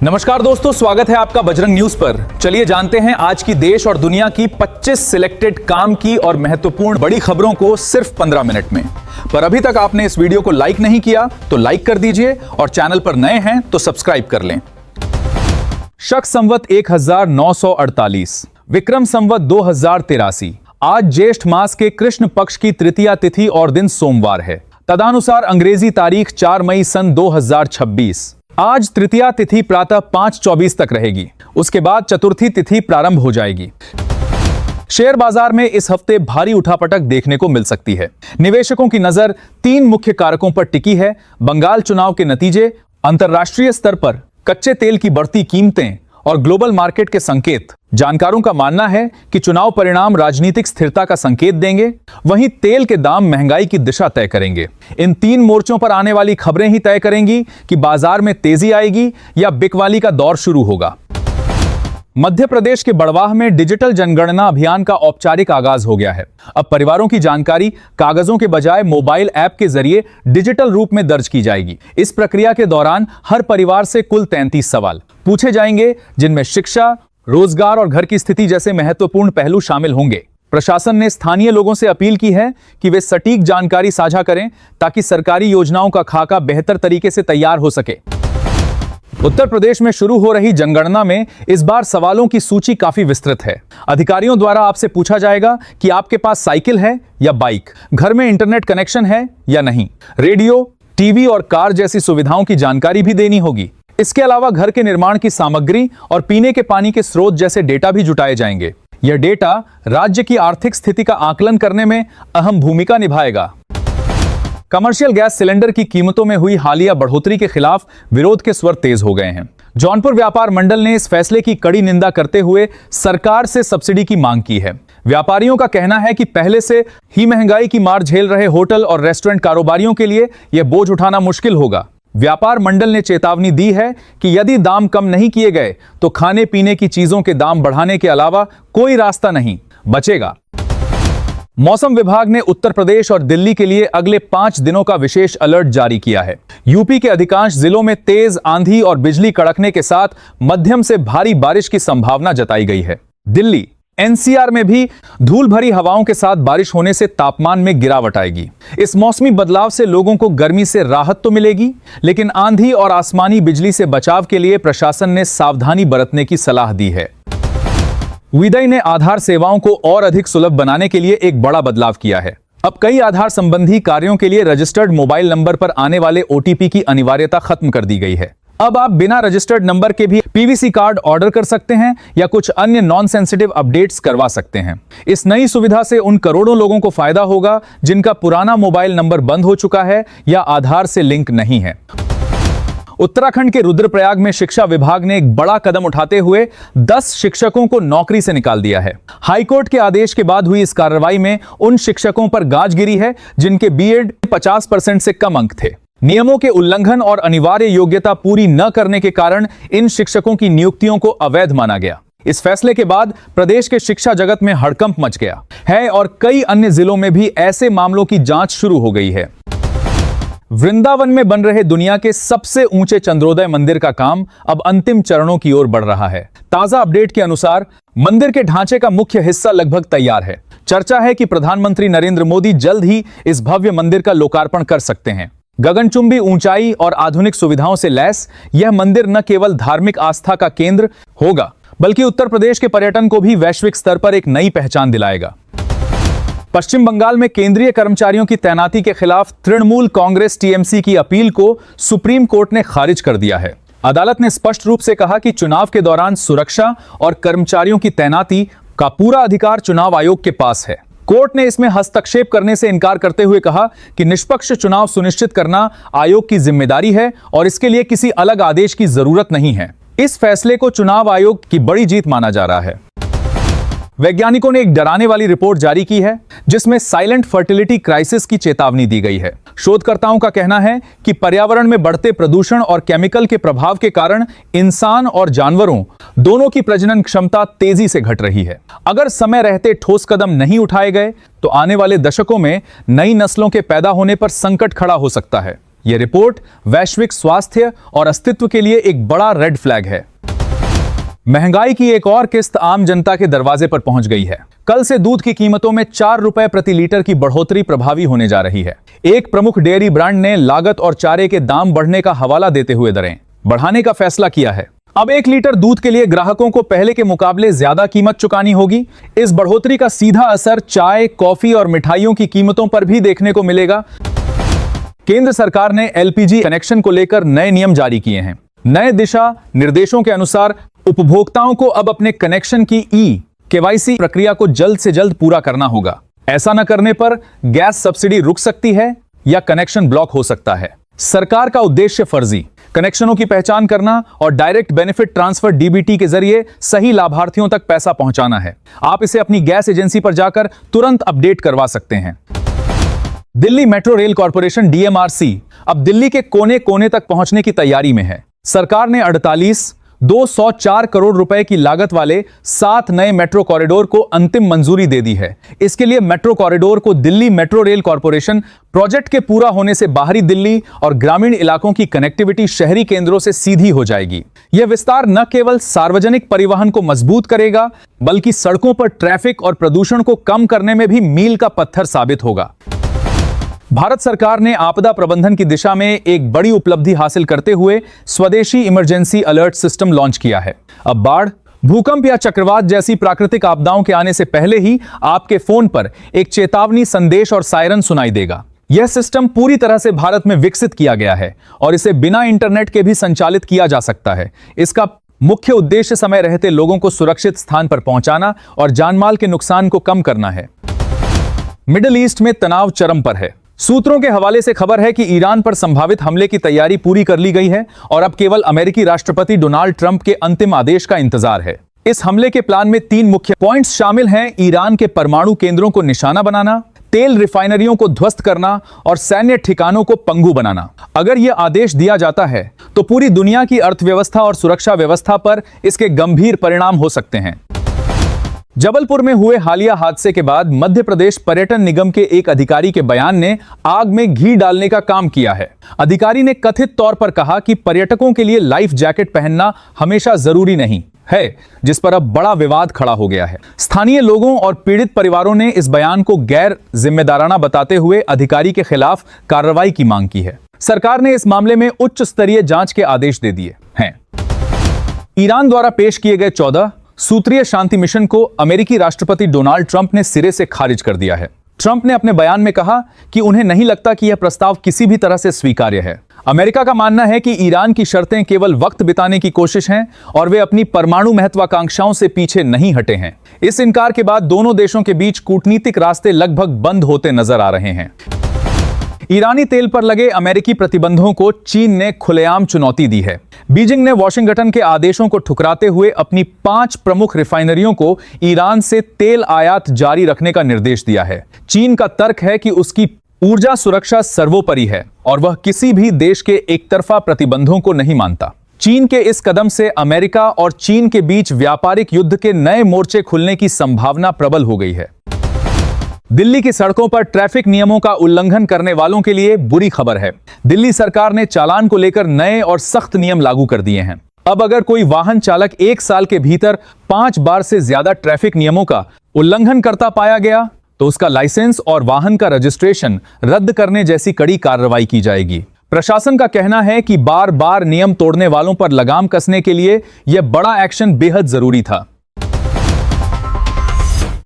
नमस्कार दोस्तों, स्वागत है आपका बजरंग न्यूज पर। चलिए जानते हैं आज की देश और दुनिया की 25 सिलेक्टेड काम की और महत्वपूर्ण बड़ी खबरों को सिर्फ 15 मिनट में। पर अभी तक आपने इस वीडियो को लाइक नहीं किया तो लाइक कर दीजिए और चैनल पर नए हैं तो सब्सक्राइब कर लें। शक संवत 1948, विक्रम संवत 2083। आज ज्येष्ठ मास के कृष्ण पक्ष की तृतीया तिथि और दिन सोमवार है। तदनुसार अंग्रेजी तारीख 4 मई सन 2026। आज तृतीया तिथि प्रातः 5:24 तक रहेगी। उसके बाद चतुर्थी तिथि प्रारंभ हो जाएगी। शेयर बाजार में इस हफ्ते भारी उठापटक देखने को मिल सकती है। निवेशकों की नजर 3 मुख्य कारकों पर टिकी है: बंगाल चुनाव के नतीजे, अंतर्राष्ट्रीय स्तर पर कच्चे तेल की बढ़ती कीमतें और ग्लोबल मार्केट के संकेत। जानकारों का मानना है कि चुनाव परिणाम राजनीतिक स्थिरता का संकेत देंगे, वहीं तेल के दाम महंगाई की दिशा तय करेंगे। इन 3 मोर्चों पर आने वाली खबरें ही तय करेंगी कि बाजार में तेजी आएगी या बिकवाली का दौर शुरू होगा। मध्य प्रदेश के बड़वाह में डिजिटल जनगणना अभियान का औपचारिक आगाज हो गया है। अब परिवारों की जानकारी कागजों के बजाय मोबाइल ऐप के जरिए डिजिटल रूप में दर्ज की जाएगी। इस प्रक्रिया के दौरान हर परिवार से कुल 33 सवाल पूछे जाएंगे, जिनमें शिक्षा, रोजगार और घर की स्थिति जैसे महत्वपूर्ण पहलू शामिल होंगे। प्रशासन ने स्थानीय लोगों से अपील की है कि वे सटीक जानकारी साझा करें ताकि सरकारी योजनाओं का खाका बेहतर तरीके से तैयार हो सके। उत्तर प्रदेश में शुरू हो रही जनगणना में इस बार सवालों की सूची काफी विस्तृत है। अधिकारियों द्वारा आपसे पूछा जाएगा कि आपके पास साइकिल है या बाइक, घर में इंटरनेट कनेक्शन है या नहीं, रेडियो, टीवी और कार जैसी सुविधाओं की जानकारी भी देनी होगी। इसके अलावा घर के निर्माण की सामग्री और पीने के पानी के स्रोत जैसे डेटा भी जुटाए जाएंगे। यह डेटा राज्य की आर्थिक स्थिति का आकलन करने में अहम भूमिका निभाएगा। कमर्शियल गैस सिलेंडर की कीमतों में हुई हालिया बढ़ोतरी के खिलाफ विरोध के स्वर तेज हो गए हैं। जौनपुर व्यापार मंडल ने इस फैसले की कड़ी निंदा करते हुए सरकार से सब्सिडी की मांग की है। व्यापारियों का कहना है कि पहले से ही महंगाई की मार झेल रहे होटल और रेस्टोरेंट कारोबारियों के लिए यह बोझ उठाना मुश्किल होगा। व्यापार मंडल ने चेतावनी दी है कि यदि दाम कम नहीं किए गए तो खाने पीने की चीजों के दाम बढ़ाने के अलावा कोई रास्ता नहीं बचेगा। मौसम विभाग ने उत्तर प्रदेश और दिल्ली के लिए अगले 5 दिनों का विशेष अलर्ट जारी किया है। यूपी के अधिकांश जिलों में तेज आंधी और बिजली कड़कने के साथ मध्यम से भारी बारिश की संभावना जताई गई है। दिल्ली एनसीआर में भी धूल भरी हवाओं के साथ बारिश होने से तापमान में गिरावट आएगी। इस मौसमी बदलाव से लोगों को गर्मी से राहत तो मिलेगी, लेकिन आंधी और आसमानी बिजली से बचाव के लिए प्रशासन ने सावधानी बरतने की सलाह दी है। विदई ने आधार सेवाओं को और अधिक सुलभ बनाने के लिए एक बड़ा बदलाव किया है। अब कई आधार संबंधी कार्यों के लिए रजिस्टर्ड मोबाइल नंबर पर आने वाले ओटीपी की अनिवार्यता खत्म कर दी गई है। अब आप बिना रजिस्टर्ड नंबर के भी पीवीसी कार्ड ऑर्डर कर सकते हैं या कुछ अन्य नॉन सेंसिटिव अपडेट्स करवा सकते हैं। इस नई सुविधा से उन करोड़ों लोगों को फायदा होगा जिनका पुराना मोबाइल नंबर बंद हो चुका है या आधार से लिंक नहीं है। उत्तराखंड के रुद्रप्रयाग में शिक्षा विभाग ने एक बड़ा कदम उठाते हुए 10 शिक्षकों को नौकरी से निकाल दिया है। हाईकोर्ट के आदेश के बाद हुई इस कार्रवाई में उन शिक्षकों पर गाज गिरी है जिनके बीएड 50% से कम अंक थे। नियमों के उल्लंघन और अनिवार्य योग्यता पूरी न करने के कारण इन शिक्षकों की नियुक्तियों को अवैध माना गया। इस फैसले के बाद प्रदेश के शिक्षा जगत में हड़कंप मच गया है और कई अन्य जिलों में भी ऐसे मामलों की जांच शुरू हो गई है। वृंदावन में बन रहे दुनिया के सबसे ऊंचे चंद्रोदय मंदिर का काम अब अंतिम चरणों की ओर बढ़ रहा है। ताजा अपडेट के अनुसार मंदिर के ढांचे का मुख्य हिस्सा लगभग तैयार है। चर्चा है कि प्रधानमंत्री नरेंद्र मोदी जल्द ही इस भव्य मंदिर का लोकार्पण कर सकते हैं। गगनचुंबी ऊंचाई और आधुनिक सुविधाओं से लैस यह मंदिर न केवल धार्मिक आस्था का केंद्र होगा, बल्कि उत्तर प्रदेश के पर्यटन को भी वैश्विक स्तर पर एक नई पहचान दिलाएगा। पश्चिम बंगाल में केंद्रीय कर्मचारियों की तैनाती के खिलाफ तृणमूल कांग्रेस टीएमसी की अपील को सुप्रीम कोर्ट ने खारिज कर दिया है। अदालत ने स्पष्ट रूप से कहा कि चुनाव के दौरान सुरक्षा और कर्मचारियों की तैनाती का पूरा अधिकार चुनाव आयोग के पास है। कोर्ट ने इसमें हस्तक्षेप करने से इनकार करते हुए कहा कि निष्पक्ष चुनाव सुनिश्चित करना आयोग की जिम्मेदारी है और इसके लिए किसी अलग आदेश की जरूरत नहीं है। इस फैसले को चुनाव आयोग की बड़ी जीत माना जा रहा है। वैज्ञानिकों ने एक डराने वाली रिपोर्ट जारी की है जिसमें साइलेंट फर्टिलिटी क्राइसिस की चेतावनी दी गई है। शोधकर्ताओं का कहना है कि पर्यावरण में बढ़ते प्रदूषण और केमिकल के प्रभाव के कारण इंसान और जानवरों दोनों की प्रजनन क्षमता तेजी से घट रही है। अगर समय रहते ठोस कदम नहीं उठाए गए तो आने वाले दशकों में नई नस्लों के पैदा होने पर संकट खड़ा हो सकता है। यह रिपोर्ट वैश्विक स्वास्थ्य और अस्तित्व के लिए एक बड़ा रेड फ्लैग है। महंगाई की एक और किस्त आम जनता के दरवाजे पर पहुंच गई है। कल से दूध की कीमतों में 4 रुपए प्रति लीटर की बढ़ोतरी प्रभावी होने जा रही है। एक प्रमुख डेयरी ब्रांड ने लागत और चारे के दाम बढ़ने का हवाला देते हुए दरें बढ़ाने का फैसला किया है। अब 1 लीटर दूध के लिए ग्राहकों को पहले के मुकाबले ज्यादा कीमत चुकानी होगी। इस बढ़ोतरी का सीधा असर चाय, कॉफी और मिठाइयों की कीमतों पर भी देखने को मिलेगा। केंद्र सरकार ने एलपीजी कनेक्शन को लेकर नए नियम जारी किए हैं। नए दिशा निर्देशों के अनुसार उपभोक्ताओं को अब अपने कनेक्शन की केवाईसी प्रक्रिया को जल्द से जल्द पूरा करना होगा। ऐसा न करने पर गैस सब्सिडी रुक सकती है या कनेक्शन ब्लॉक हो सकता है। सरकार का उद्देश्य फर्जी कनेक्शनों की पहचान करना और डायरेक्ट बेनिफिट ट्रांसफर डीबीटी के जरिए सही लाभार्थियों तक पैसा पहुंचाना है। आप इसे अपनी गैस एजेंसी पर जाकर तुरंत अपडेट करवा सकते हैं। Delhi metro rail corporation DMRC अब दिल्ली के कोने कोने तक पहुंचने की तैयारी में है। सरकार ने 204 करोड़ रुपए की लागत वाले 7 नए मेट्रो कॉरिडोर को अंतिम मंजूरी दे दी है। इसके लिए मेट्रो कॉरिडोर को Delhi metro rail corporation project के पूरा होने से बाहरी दिल्ली और ग्रामीण इलाकों की कनेक्टिविटी शहरी केंद्रों से सीधी हो जाएगी। यह विस्तार न केवल सार्वजनिक परिवहन को मजबूत करेगा, बल्कि सड़कों पर ट्रैफिक और प्रदूषण को कम करने में भी मील का पत्थर साबित होगा। भारत सरकार ने आपदा प्रबंधन की दिशा में एक बड़ी उपलब्धि हासिल करते हुए स्वदेशी इमरजेंसी अलर्ट सिस्टम लॉन्च किया है। अब बाढ़, भूकंप या चक्रवात जैसी प्राकृतिक आपदाओं के आने से पहले ही आपके फोन पर एक चेतावनी संदेश और सायरन सुनाई देगा। यह सिस्टम पूरी तरह से भारत में विकसित किया गया है और इसे बिना इंटरनेट के भी संचालित किया जा सकता है। इसका मुख्य उद्देश्य समय रहते लोगों को सुरक्षित स्थान पर पहुंचाना और जानमाल के नुकसान को कम करना है। मिडिल ईस्ट में तनाव चरम पर है। सूत्रों के हवाले से खबर है कि ईरान पर संभावित हमले की तैयारी पूरी कर ली गई है और अब केवल अमेरिकी राष्ट्रपति डोनाल्ड ट्रंप के अंतिम आदेश का इंतजार है। इस हमले के प्लान में 3 मुख्य पॉइंट्स शामिल हैं: ईरान के परमाणु केंद्रों को निशाना बनाना, तेल रिफाइनरियों को ध्वस्त करना और सैन्य ठिकानों को पंगु बनाना। अगर यह आदेश दिया जाता है तो पूरी दुनिया की अर्थव्यवस्था और सुरक्षा व्यवस्था पर इसके गंभीर परिणाम हो सकते हैं। जबलपुर में हुए हालिया हादसे के बाद मध्य प्रदेश पर्यटन निगम के एक अधिकारी के बयान ने आग में घी डालने का काम किया है। अधिकारी ने कथित तौर पर कहा कि पर्यटकों के लिए लाइफ जैकेट पहनना हमेशा जरूरी नहीं है, जिस पर अब बड़ा विवाद खड़ा हो गया है। स्थानीय लोगों और पीड़ित परिवारों ने इस बयान को गैर जिम्मेदाराना बताते हुए अधिकारी के खिलाफ कार्रवाई की मांग की है। सरकार ने इस मामले में उच्च स्तरीय जांच के आदेश दे दिए हैं। ईरान द्वारा पेश किए गए 14 सूत्रीय शांति मिशन को अमेरिकी राष्ट्रपति डोनाल्ड ट्रंप ने सिरे से खारिज कर दिया है। ट्रंप ने अपने बयान में कहा कि उन्हें नहीं लगता कि यह प्रस्ताव किसी भी तरह से स्वीकार्य है। अमेरिका का मानना है कि ईरान की शर्तें केवल वक्त बिताने की कोशिश हैं और वे अपनी परमाणु महत्वाकांक्षाओं से पीछे नहीं हटे हैं। इस इनकार के बाद दोनों देशों के बीच कूटनीतिक रास्ते लगभग बंद होते नजर आ रहे हैं। ईरानी तेल पर लगे अमेरिकी प्रतिबंधों को चीन ने खुलेआम चुनौती दी है। बीजिंग ने वॉशिंगटन के आदेशों को ठुकराते हुए अपनी 5 प्रमुख रिफाइनरियों को ईरान से तेल आयात जारी रखने का निर्देश दिया है। चीन का तर्क है कि उसकी ऊर्जा सुरक्षा सर्वोपरि है और वह किसी भी देश के एकतरफा प्रतिबंधों को नहीं मानता। चीन के इस कदम से अमेरिका और चीन के बीच व्यापारिक युद्ध के नए मोर्चे खुलने की संभावना प्रबल हो गई है। दिल्ली की सड़कों पर ट्रैफिक नियमों का उल्लंघन करने वालों के लिए बुरी खबर है। दिल्ली सरकार ने चालान को लेकर नए और सख्त नियम लागू कर दिए हैं। अब अगर कोई वाहन चालक 1 साल के भीतर 5 बार से ज्यादा ट्रैफिक नियमों का उल्लंघन करता पाया गया तो उसका लाइसेंस और वाहन का रजिस्ट्रेशन रद्द करने जैसी कड़ी कार्रवाई की जाएगी। प्रशासन का कहना है कि बार बार नियम तोड़ने वालों पर लगाम कसने के लिए यह बड़ा एक्शन बेहद जरूरी था।